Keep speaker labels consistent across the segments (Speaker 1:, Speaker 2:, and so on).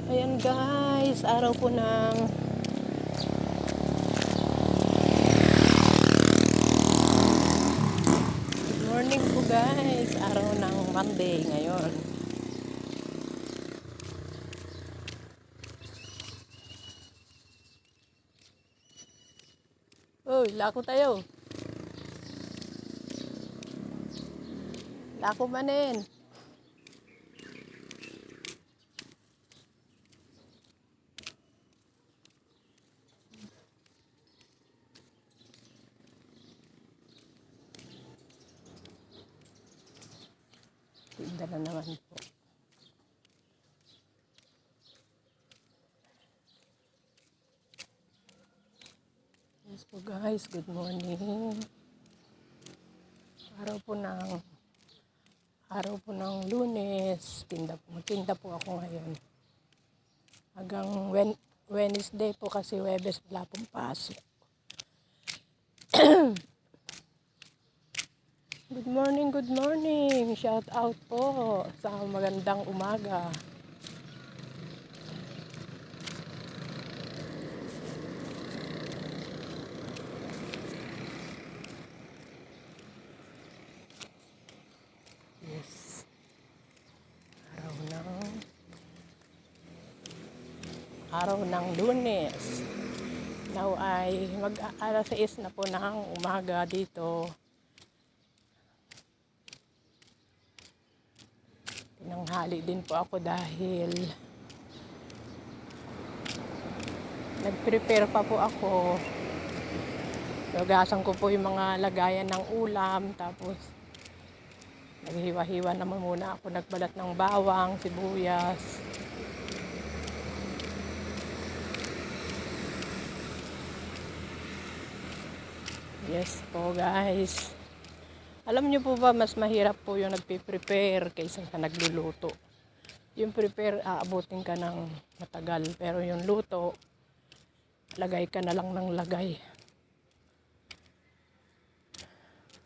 Speaker 1: Ayan guys, araw po ng good morning po guys, araw ng Monday ngayon. Uy, lako tayo. Lako manin. Tinda na naman po. Yes po guys, good morning. Araw po ng Lunes. Tinda po ako ngayon. Hanggang Wednesday po kasi Webes wala pong pasok. Good morning, good morning. Shout out po sa magandang umaga. Yes. Araw ng Lunes. Now ay mag-alas 6 na po ng umaga dito. Tinanghali din po ako dahil nag-prepare pa po ako. Nagasan ko po yung mga lagayan ng ulam. Tapos naghiwa-hiwa naman muna ako. Nagbalat ng bawang, sibuyas. Yes po guys. Alam niyo po ba, mas mahirap po yung nagpe-prepare kaysa sa nagluluto. Yung prepare, aabutin ka ng matagal. Pero yung luto, lagay ka na lang ng lagay.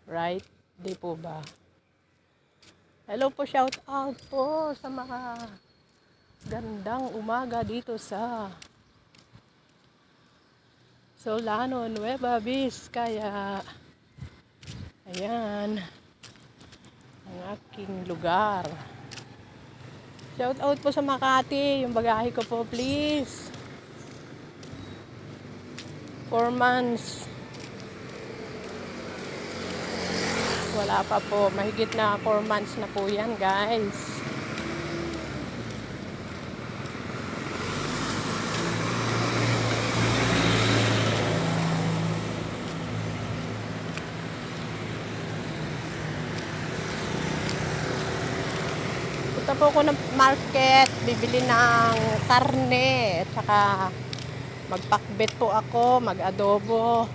Speaker 1: Right? Di po ba? Hello po, shout out po sa mga gandang umaga dito sa Solano, Nueva Vizcaya. Ayan, ang aking lugar. Shout out po sa Makati, yung bagahe ko po please. 4 months. Wala pa po, mahigit na 4 months na po yan guys. Punta po ako ng market, bibili ng karne, at saka magpakbet po ako, mag-adobo,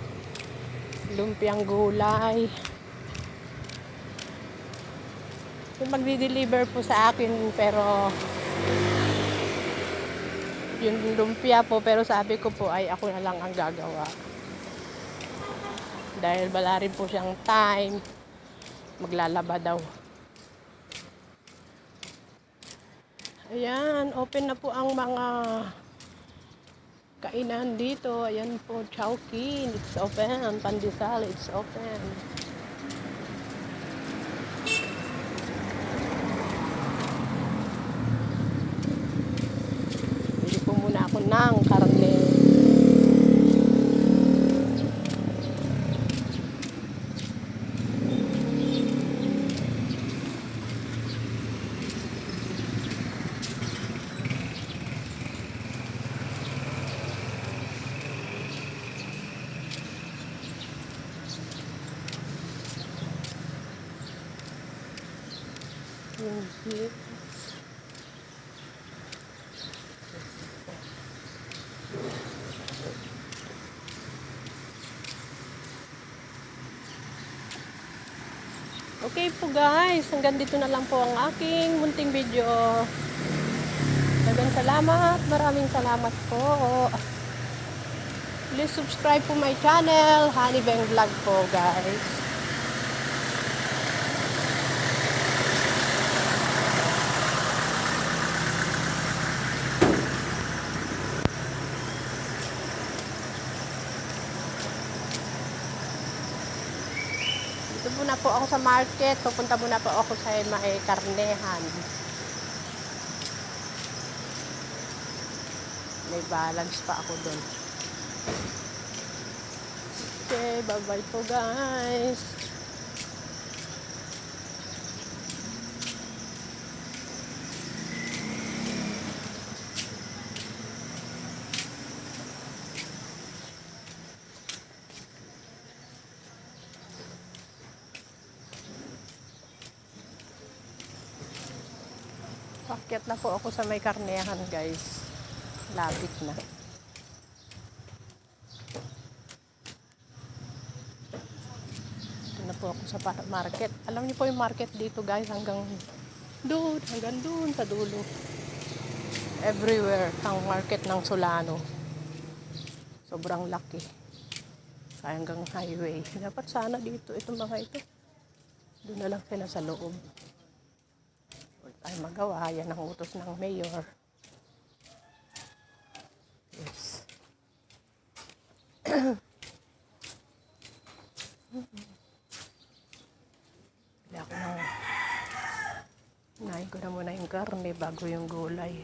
Speaker 1: lumpiang gulay. Yung magdi-deliver po sa akin, pero yung lumpia po, pero sabi ko po ay ako na lang ang gagawa. Dahil wala rin po siyang time, maglalaba daw. Ayan, open na po ang mga kainan dito. Ayan po, Chowking, it's open. Pandesal, it's open. Bili po muna ako ng karne. Okay po guys, hanggang dito na lang po ang aking munting video. Maraming salamat po. Please subscribe po my channel, Honey Beng Vlog po guys. muna po ako sa market. Pupunta muna po ako sa may karnehan. May balance pa ako doon. Okay, bye-bye po guys. Pakyat na po ako sa may karnehan guys. Lapit na. Ito na po ako sa market. Alam niyo po yung market dito guys hanggang doon sa dulo. Everywhere ang market ng Solano. Sobrang laki. Kaya hanggang highway. Dapat sana dito itong mga ito. Doon na lang sila sa loob. Ay magawa, yan ang utos ng mayor. Yes. Pili ako ng unahin ko na muna yung karne bago yung gulay.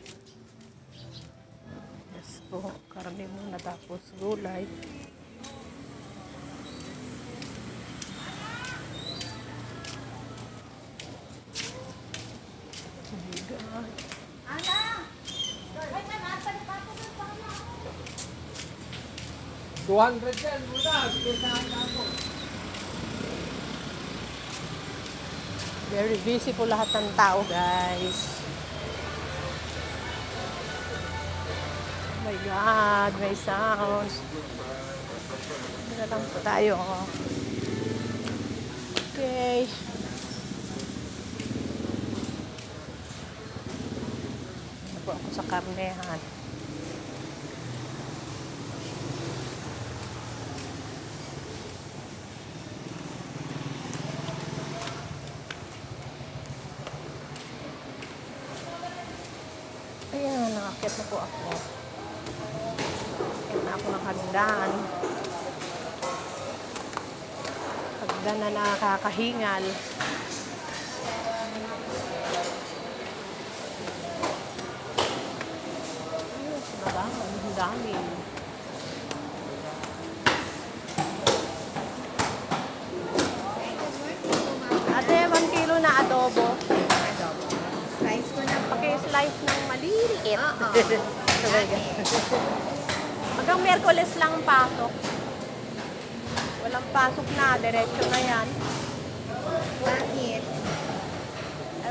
Speaker 1: Yes po, karne muna tapos gulay. Very busy po lahat ng tao guys. Oh my God, may sounds. Dito lang po tayo. Okay. Ano po ako sa karnehan. Ayan, nakakit na po ako. Nakakit na ako ng hagdan. Hagdan na nakakahingal. Ayun, ang dami. Ate, 1 kilo na adobo.
Speaker 2: Slice ko na po.
Speaker 1: Paki-slice ng maliliit.
Speaker 2: Oo.
Speaker 1: Hanggang Miyerkules lang ang pasok. Walang pasok na, diretso na yan.
Speaker 2: Bakit?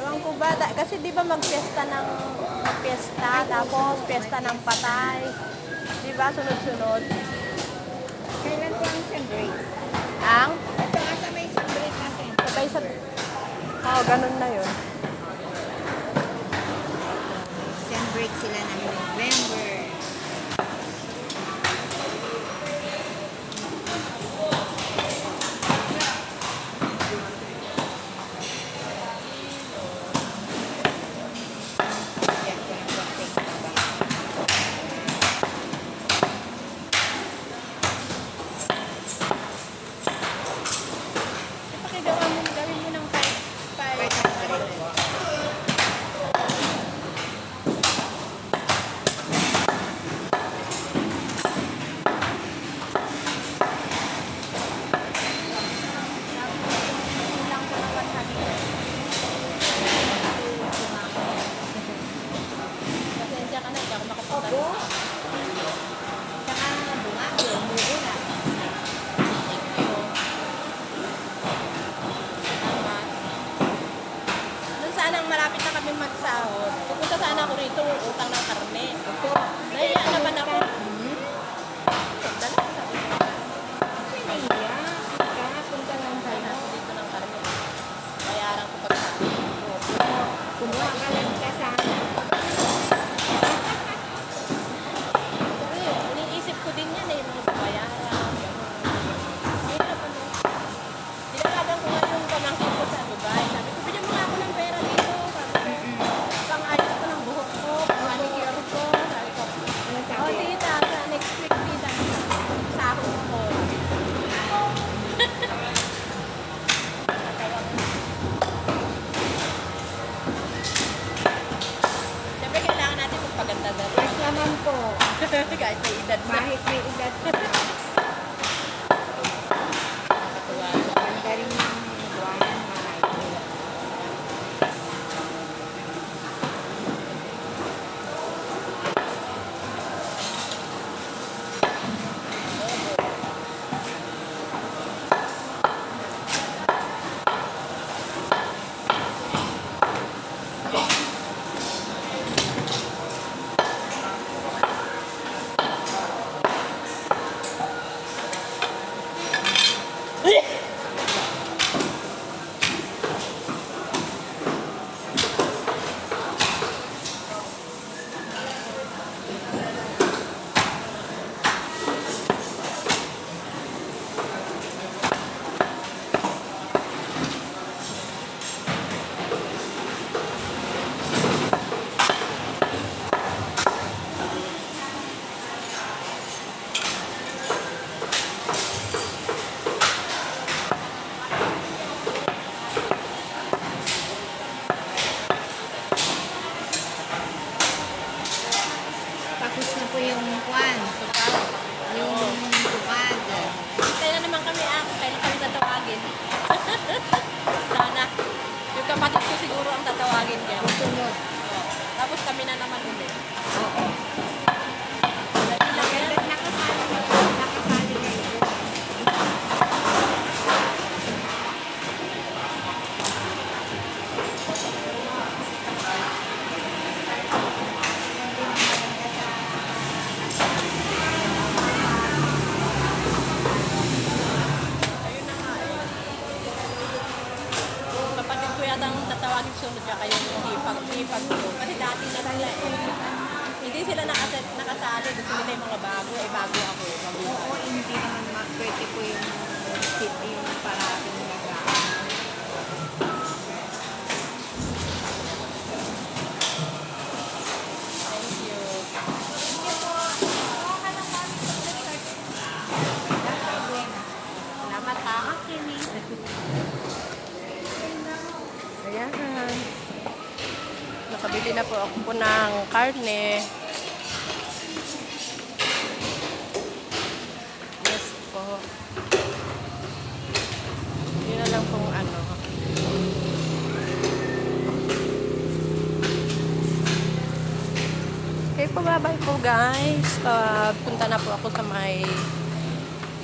Speaker 1: Ewan ko ba, kasi di ba magpiesta, tapos piesta ng patay. Di ba, sunod-sunod?
Speaker 2: Kailan po ang break?
Speaker 1: Ang?
Speaker 2: Ito nga sa may break natin.
Speaker 1: Sabay sa... Oo, ganun na yun.
Speaker 2: Break sila ng November.
Speaker 1: Gawin mo ng 5.
Speaker 2: Opo. Saka bumagyo, muna.
Speaker 1: Doon sanang malapit na kami magsahod. Pupunta sana ako rito, utang ng karne.
Speaker 2: Opo.
Speaker 1: Nahiya naman ako. Dala, sabi ko.
Speaker 2: Piniya. Punta lang
Speaker 1: Sana
Speaker 2: tayo.
Speaker 1: ako dito ng karne. Bayaran ko pag sabi.
Speaker 2: Kumuha ka lang kasama.
Speaker 1: Kasi iniisip ko din yan eh, mga bayaran. Hirap ano. Dinalagan ko nga yung pamangkin ko sa Dubai. Sabi ko, bigyan mo nga ako ng pera dito. Sabi ko, pang-ayos ko ng buhok ko, pang-manicure ko. Sabi ko,
Speaker 2: Ano
Speaker 1: oh
Speaker 2: sabi?
Speaker 1: tita, sa next week tita, sahod ko. Kahit may edad na.
Speaker 2: Kahit may edad na.
Speaker 1: Nakakatuwa.
Speaker 2: Ganda rin yung buwan. Tapos na po yung kwan. Yung tupad.
Speaker 1: Kaya na naman kami kaya kami tatawagin. Sana. Yung kapatid ko siguro ang tatawagin niya.
Speaker 2: Sunod.
Speaker 1: Tapos kami na naman ulit.
Speaker 2: Oo. Nakasali na yun.
Speaker 1: Ayun na nga eh. Yung kapatid ko yata ang tatawagin sunod niya kayo yung hipag ko. Kasi dati na sila eh. Hindi sila nakasali. Gusto nila yung mga bago. Eh bago ako eh.
Speaker 2: Oo,
Speaker 1: Bago.
Speaker 2: hindi naman pwede po yung seat yung parating nagaan.
Speaker 1: Thank you. Salamat ha. Ayan. Nakabili na po ako po ng karne. Yes po. Yun na lang pong ano. Okay po, bye-bye po guys. Punta na po ako sa may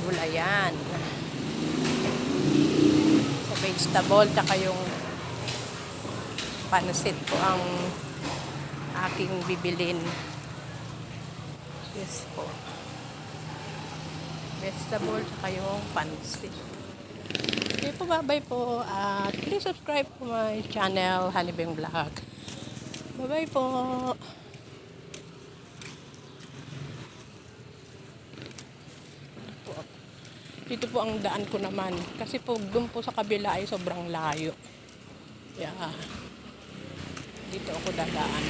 Speaker 1: gulayan. Sa vegetable, tsaka yung pansit po ang aking bibilin. Yes po. Vegetable, tsaka yung pansit. Okay po, bye-bye po. At please subscribe to my channel, Honeybeng Vlog. Bye-bye po. Dito po ang daan ko naman. Kasi po, doon po sa kabila ay sobrang layo. Yeah. Dito ako dadaan.